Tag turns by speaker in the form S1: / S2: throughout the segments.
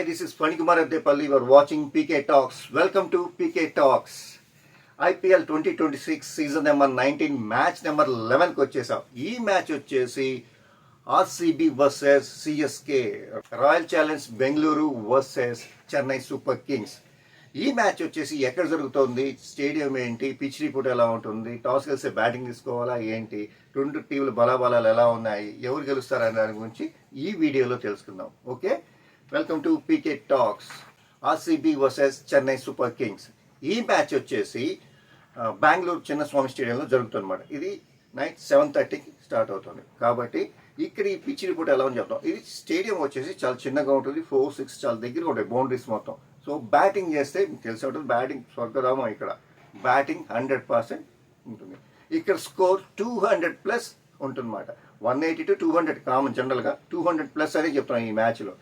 S1: Hi, this is Panikumar Addepalli. You are watching PK Talks. Welcome to PK Talks. IPL 2026 season number 19 match number 11కి వచ్చేసాం. ఈ match వచ్చేసి RCB versus CSK, Royal Challenge Bengaluru versus Chennai Super Kings. ఈ match వచ్చేసి ఎక్కడ జరుగుతోంది, stadium ఏంటి, pitch report ఎలా ఉంటుంది, టాస్ గెలిస్తే బ్యాటింగ్ తీసుకోవాలా ఏంటి, రెండు టీంలు బలాబలాలు ఎలా ఉన్నాయి, ఎవరు గెలుస్తారనే దాని గురించి ఈ వీడియోలో తెలుసుకుందాం. Okay, welcome to PK talks. RCB versus Chennai Super Kings. ఈ మ్యాచ్ వచ్చేసి బెంగళూరు చిన్నస్వామి స్టేడియంలో జరుగుతుందన్నమాట. ఇది నైట్ 7:30కి స్టార్ట్ అవుతుంది. కాబట్టి ఇక్కడ ఈ పిచ్ రిపోర్ట్ ఎలా అని చెప్తాం. ఇది స్టేడియం వచ్చేసి చాలా చిన్నగా ఉంటుంది, 4-6 చాలా దగ్గరగా ఉంటాయి బౌండరీస్ మొత్తం. సో బ్యాటింగ్ చేస్తే మీకు తెలిసి ఉంటుంది, బ్యాటింగ్ స్వర్గధామం. ఇక్కడ బ్యాటింగ్ 100% ఉంటుంది. ఇక్కడ స్కోర్ 200+ ఉంటుందన్నమాట. 180 to 200 కామన్, జనరల్గా 200+ అని చెప్తున్నాం ఈ మ్యాచ్లో.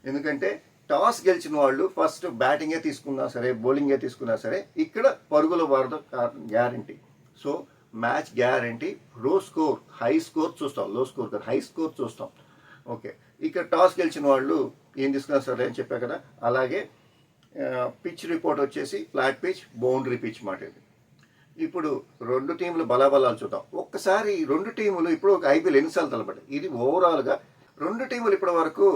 S1: ఎందుకంటే టాస్ గెలిచిన వాళ్ళు ఫస్ట్ బ్యాటింగే తీసుకున్నా సరే, బౌలింగే తీసుకున్నా సరే, ఇక్కడ పరుగుల వరద గ్యారంటీ. So match guarantee. లో స్కోర్, హై స్కోర్ చూస్తాం, లో స్కోర్ కాదు, హై స్కోర్ చూస్తాం. ఓకే, ఇక్కడ టాస్ గెలిచిన వాళ్ళు ఏం తీసుకున్నా సరే అని చెప్పా కదా. అలాగే పిచ్ రిపోర్ట్ వచ్చేసి ఫ్లాట్ పిచ్, బౌండరీ పిచ్ మాట. ఇది ఇప్పుడు రెండు టీంలు బలాబలాలు చూద్దాం. ఒక్కసారి రెండు టీములు ఇప్పుడు ఒక ఐపీఎల్ ఎన్నిసార్లు తలపడ్డాయి. ఇది ఓవరాల్గా రెండు టీములు ఇప్పటి వరకు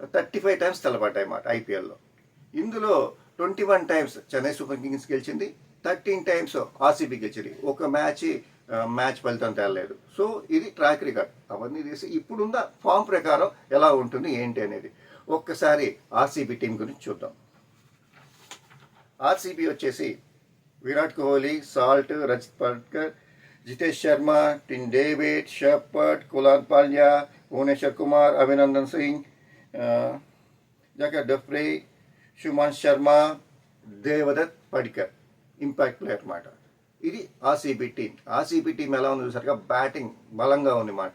S1: 35 టైమ్స్ తలపడ్డాయి అన్నమాట ఐపీఎల్లో. ఇందులో 21 టైమ్స్ చెన్నై సూపర్ కింగ్స్ గెలిచింది, 13 టైమ్స్ ఆర్సీబీ గెలిచింది. ఒక మ్యాచ్ ఫలితం తేలలేదు. సో ఇది ట్రాక్ రికార్డ్. అవన్నీ తీసి ఇప్పుడున్న ఫామ్ ప్రకారం ఎలా ఉంటుంది ఏంటి అనేది ఒక్కసారి ఆర్సీబీ టీం గురించి చూద్దాం. ఆర్సీబీ వచ్చేసి Virat Kohli, Salt, Rajat Patidar, Jitesh Sharma, Tim David, Shepherd, Krunal Pandya, Bhuvneshwar Kumar, Abhinandan Singh, Jacob Duffy, Suman Sharma, Devdutt Padikkal, impact player అన్నమాట. ఇది ఆర్సీబీ టీం. ఆర్సీబీ టీం ఎలా ఉంది చూసారుగా, బ్యాటింగ్ బలంగా ఉంది మాట.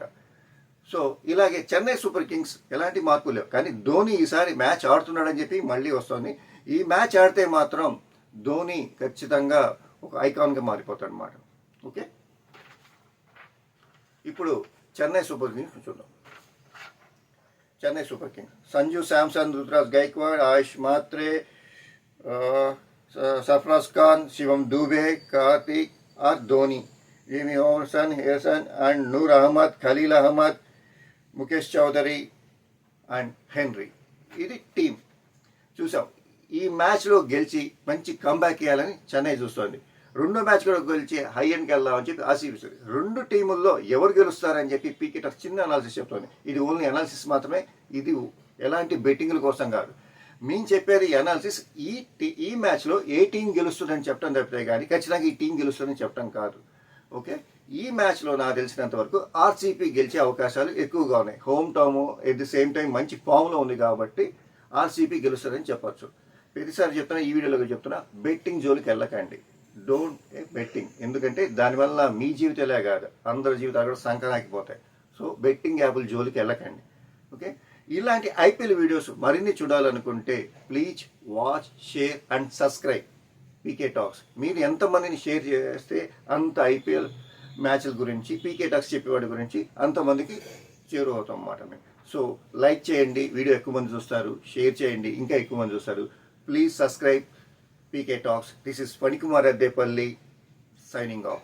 S1: సో ఇలాగే చెన్నై సూపర్ కింగ్స్ ఎలాంటి మార్పులు లేవు. కానీ ధోని ఈసారి మ్యాచ్ ఆడుతున్నాడని చెప్పి మళ్ళీ వస్తుంది. ఈ మ్యాచ్ ఆడితే మాత్రం ధోని ఖచ్చితంగా ఒక ఐకాన్గా మారిపోతాడు అన్నమాట. ఓకే, ఇప్పుడు చెన్నై సూపర్ కింగ్స్ చూద్దాం. Chennai Super Kings Sanju Samson, Ruturaj Gaikwad, Ayush Mhatre, Sarfaraz Khan, Shivam Dube, Kartik R Dhoni, Jamie Overton, హేసన్ and Noor Ahmad, Khaleel Ahmed, Mukesh Choudhary and Henry. ఇది టీం. చూసాం, ఈ మ్యాచ్లో గెలిచి మంచి కంబ్యాక్ ఇవ్వాలని చెన్నై చూస్తోంది. రెండో మ్యాచ్ కూడా గెలిచి హై ఎండ్కి వెళ్దామని చెప్పి ఆశిస్తుంది. రెండు టీముల్లో ఎవరు గెలుస్తారని చెప్పి పీకే చిన్న అనాలిసిస్ చెప్తుంది. ఇది ఓన్లీ అనాలిసిస్ మాత్రమే, ఇది ఎలాంటి బెట్టింగ్ల కోసం కాదు. మేము చెప్పేది అనాలిసిస్. ఈ మ్యాచ్లో ఏ టీం గెలుస్తుందని చెప్పడం తప్పితే కానీ ఖచ్చితంగా ఈ టీం గెలుస్తుందని చెప్పడం కాదు. ఓకే, ఈ మ్యాచ్లో నాకు తెలిసినంత వరకు ఆర్సీబీ గెలిచే అవకాశాలు ఎక్కువగా ఉన్నాయి. Home town at the same time మంచి ఫామ్లో ఉంది కాబట్టి ఆర్సీబీ గెలుస్తుందని చెప్పొచ్చు. ప్రతిసారి చెప్తున్నా, ఈ వీడియోలో చెప్తున్నా, బెట్టింగ్ జోలికి వెళ్ళకండి. Don't betting. ఎందుకంటే దానివల్ల మీ జీవితాలే కాదు, అందరి జీవితాలు కూడా సంకనాకిపోతాయి. సో బెట్టింగ్ యాప్ల జోలికి వెళ్ళకండి. ఓకే, ఇలాంటి ఐపీఎల్ వీడియోస్ మరిన్ని చూడాలనుకుంటే please watch, share and subscribe PK talks. మీరు ఎంతమందిని షేర్ చేస్తే అంత ఐపీఎల్ మ్యాచ్ల గురించి, పీకే టాక్స్ చెప్పేవాడి గురించి అంతమందికి చేరువవుతాం అన్నమాట మేము. సో లైక్ చేయండి, వీడియో ఎక్కువ మంది చూస్తారు. షేర్ చేయండి, ఇంకా ఎక్కువ మంది చూస్తారు. Please subscribe PK Talks. This is Panikumar Addepalli signing off.